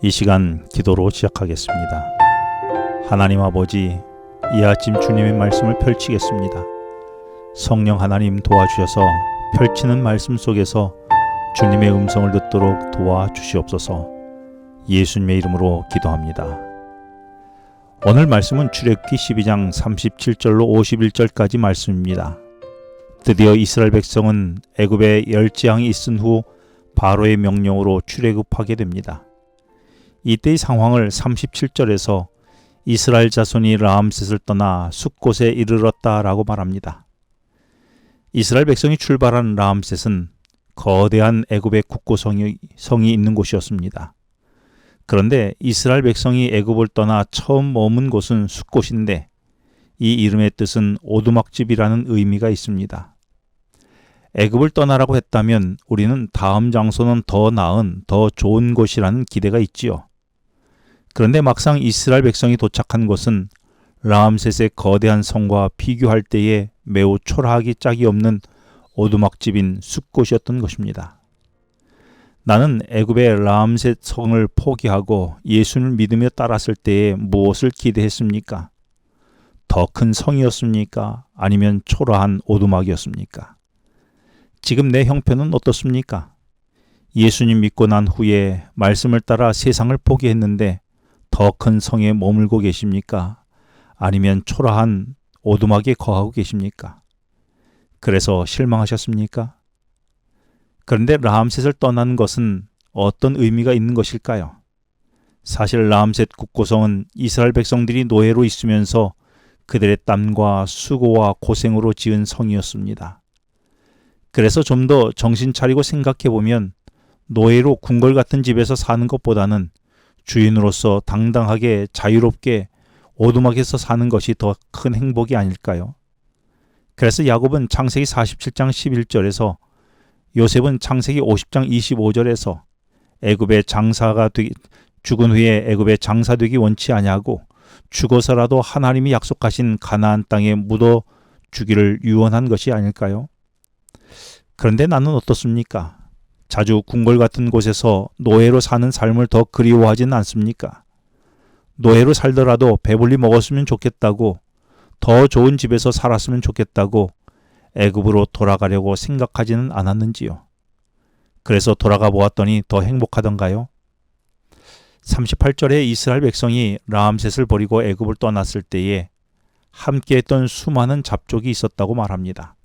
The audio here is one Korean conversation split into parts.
이 시간 기도로 시작하겠습니다. 하나님 아버지, 이 아침 주님의 말씀을 펼치겠습니다. 성령 하나님 도와주셔서 펼치는 말씀 속에서 주님의 음성을 듣도록 도와주시옵소서. 예수님의 이름으로 기도합니다. 오늘 말씀은 출애굽기 12장 37절로 51절까지 말씀입니다. 드디어 이스라엘 백성은 애굽에 열재앙이 있은 후 바로의 명령으로 출애굽하게 됩니다. 이때의 상황을 37절에서 이스라엘 자손이 라암셋을 떠나 숫곳에 이르렀다라고 말합니다. 이스라엘 백성이 출발한 라암셋은 거대한 애굽의 국고성이 있는 곳이었습니다. 그런데 이스라엘 백성이 애굽을 떠나 처음 머문 곳은 숫곳인데 이 이름의 뜻은 오두막집이라는 의미가 있습니다. 애굽을 떠나라고 했다면 우리는 다음 장소는 더 나은, 더 좋은 곳이라는 기대가 있지요. 그런데 막상 이스라엘 백성이 도착한 곳은 라암셋의 거대한 성과 비교할 때에 매우 초라하기 짝이 없는 오두막집인 숫곳이었던 것입니다. 나는 애굽의 라암셋 성을 포기하고 예수를 믿으며 따랐을 때에 무엇을 기대했습니까? 더 큰 성이었습니까? 아니면 초라한 오두막이었습니까? 지금 내 형편은 어떻습니까? 예수님 믿고 난 후에 말씀을 따라 세상을 포기했는데 더 큰 성에 머물고 계십니까? 아니면 초라한 오두막에 거하고 계십니까? 그래서 실망하셨습니까? 그런데 라암셋을 떠나는 것은 어떤 의미가 있는 것일까요? 사실 라암셋 국고성은 이스라엘 백성들이 노예로 있으면서 그들의 땀과 수고와 고생으로 지은 성이었습니다. 그래서 좀 더 정신 차리고 생각해보면 노예로 궁궐 같은 집에서 사는 것보다는 주인으로서 당당하게 자유롭게 오두막에서 사는 것이 더 큰 행복이 아닐까요? 그래서 야곱은 창세기 47장 11절에서 요셉은 창세기 50장 25절에서 죽은 후에 애굽에 장사되기 원치 아니하고 죽어서라도 하나님이 약속하신 가나안 땅에 묻어 주기를 유언한 것이 아닐까요? 그런데 나는 어떻습니까? 자주 궁궐 같은 곳에서 노예로 사는 삶을 더 그리워하지는 않습니까? 노예로 살더라도 배불리 먹었으면 좋겠다고, 더 좋은 집에서 살았으면 좋겠다고 애굽으로 돌아가려고 생각하지는 않았는지요? 그래서 돌아가 보았더니 더 행복하던가요? 38절에 이스라엘 백성이 라암셋을 버리고 애굽을 떠났을 때에 함께했던 수많은 잡족이 있었다고 말합니다.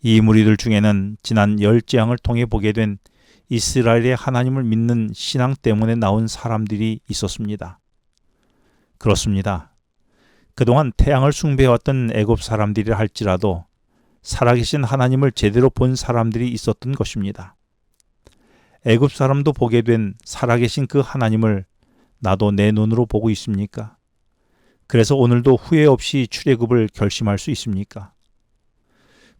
이 무리들 중에는 지난 열재앙을 통해 보게 된 이스라엘의 하나님을 믿는 신앙 때문에 나온 사람들이 있었습니다. 그렇습니다. 그동안 태양을 숭배해왔던 애굽 사람들이라 할지라도 살아계신 하나님을 제대로 본 사람들이 있었던 것입니다. 애굽 사람도 보게 된 살아계신 그 하나님을 나도 내 눈으로 보고 있습니까? 그래서 오늘도 후회 없이 출애굽을 결심할 수 있습니까?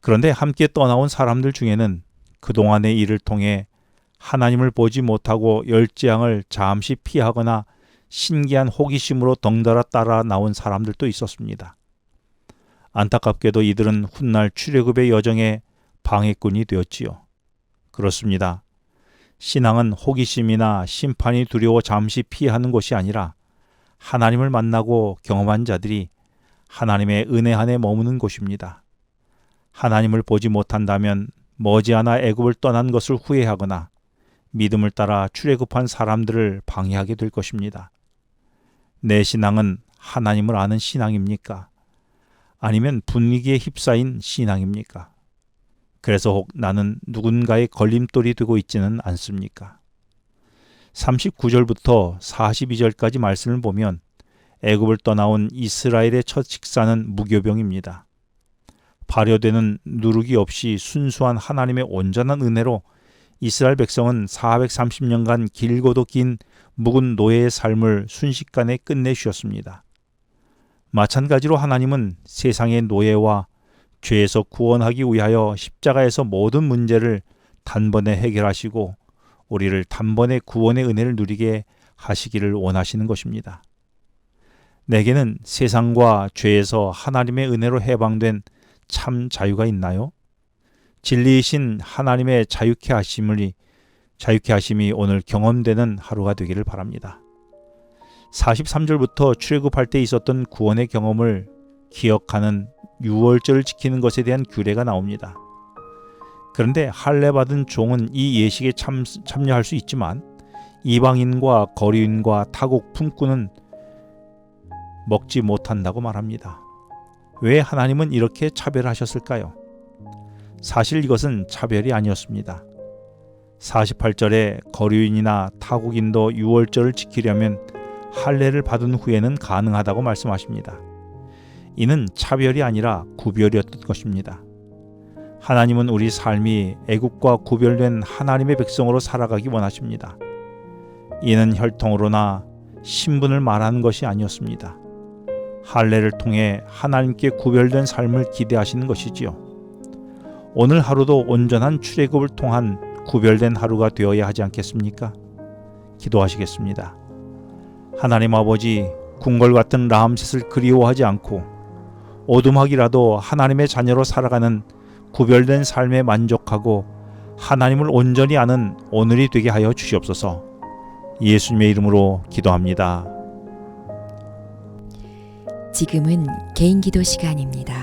그런데 함께 떠나온 사람들 중에는 그동안의 일을 통해 하나님을 보지 못하고 열재앙을 잠시 피하거나 신기한 호기심으로 덩달아 따라 나온 사람들도 있었습니다. 안타깝게도 이들은 훗날 출애굽의 여정에 방해꾼이 되었지요. 그렇습니다. 신앙은 호기심이나 심판이 두려워 잠시 피하는 것이 아니라 하나님을 만나고 경험한 자들이 하나님의 은혜 안에 머무는 곳입니다. 하나님을 보지 못한다면 머지않아 애굽을 떠난 것을 후회하거나 믿음을 따라 출애굽한 사람들을 방해하게 될 것입니다. 내 신앙은 하나님을 아는 신앙입니까? 아니면 분위기에 휩싸인 신앙입니까? 그래서 혹 나는 누군가의 걸림돌이 되고 있지는 않습니까? 39절부터 42절까지 말씀을 보면 애굽을 떠나온 이스라엘의 첫 식사는 무교병입니다. 발효되는 누룩이 없이 순수한 하나님의 온전한 은혜로 이스라엘 백성은 430년간 길고도 긴 묵은 노예의 삶을 순식간에 끝내주셨습니다. 마찬가지로 하나님은 세상의 노예와 죄에서 구원하기 위하여 십자가에서 모든 문제를 단번에 해결하시고 우리를 단번에 구원의 은혜를 누리게 하시기를 원하시는 것입니다. 내게는 세상과 죄에서 하나님의 은혜로 해방된 참 자유가 있나요? 진리이신 하나님의 자유케 하심을 자유케 하심이 오늘 경험되는 하루가 되기를 바랍니다. 43절부터 출애굽할 때 있었던 구원의 경험을 기억하는 유월절을 지키는 것에 대한 규례가 나옵니다. 그런데 할례 받은 종은 이 예식에 참여할 수 있지만 이방인과 거류인과 타국 품꾼은 먹지 못한다고 말합니다. 왜 하나님은 이렇게 차별하셨을까요? 사실 이것은 차별이 아니었습니다. 48절에 거류인이나 타국인도 유월절을 지키려면 할례를 받은 후에는 가능하다고 말씀하십니다. 이는 차별이 아니라 구별이었던 것입니다. 하나님은 우리 삶이 애국과 구별된 하나님의 백성으로 살아가기 원하십니다. 이는 혈통으로나 신분을 말하는 것이 아니었습니다. 할례를 통해 하나님께 구별된 삶을 기대하시는 것이지요. 오늘 하루도 온전한 출애굽을 통한 구별된 하루가 되어야 하지 않겠습니까? 기도하시겠습니다. 하나님 아버지, 궁궐 같은 라암셋을 그리워하지 않고 오두막이라도 하나님의 자녀로 살아가는 구별된 삶에 만족하고 하나님을 온전히 아는 오늘이 되게 하여 주시옵소서. 예수님의 이름으로 기도합니다. 지금은 개인기도 시간입니다.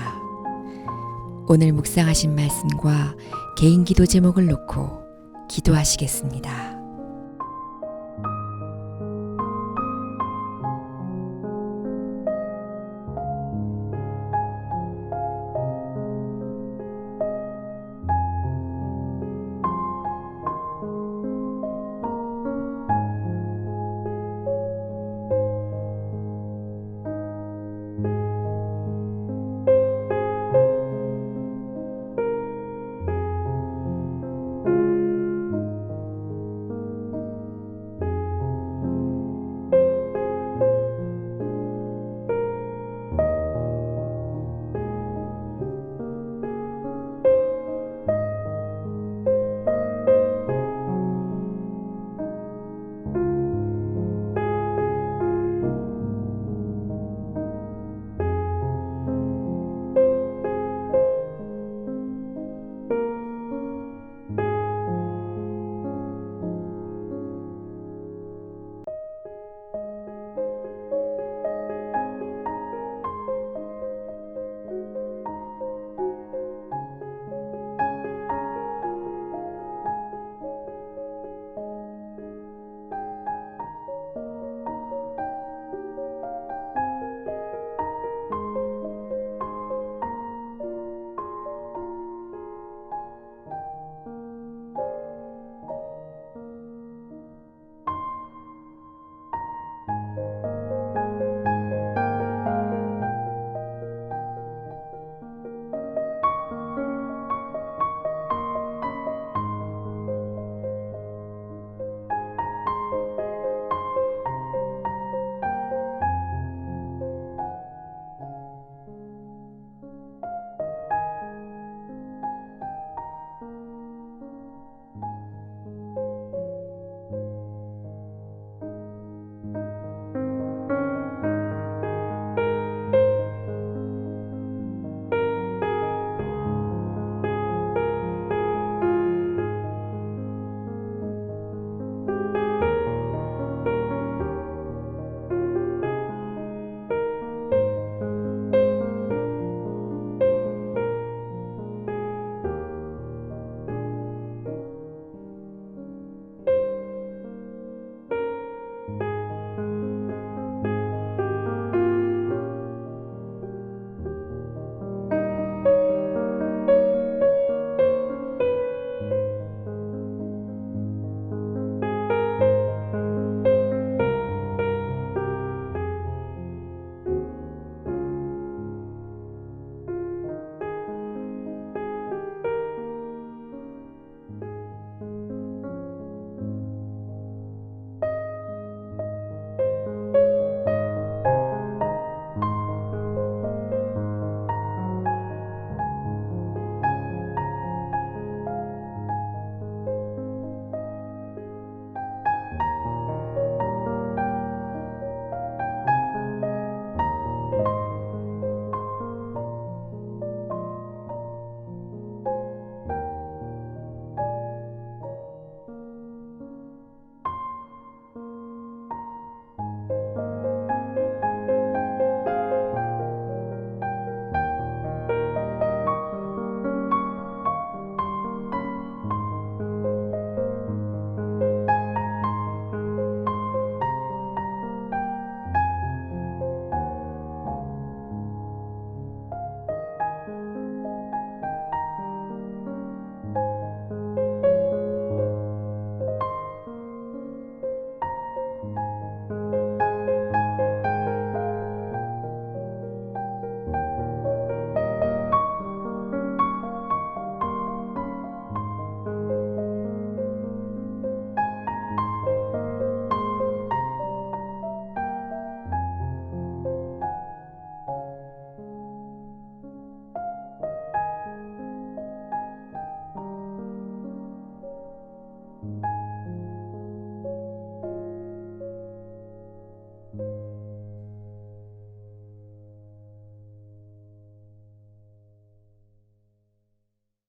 오늘 묵상하신 말씀과 개인기도 제목을 놓고 기도하시겠습니다.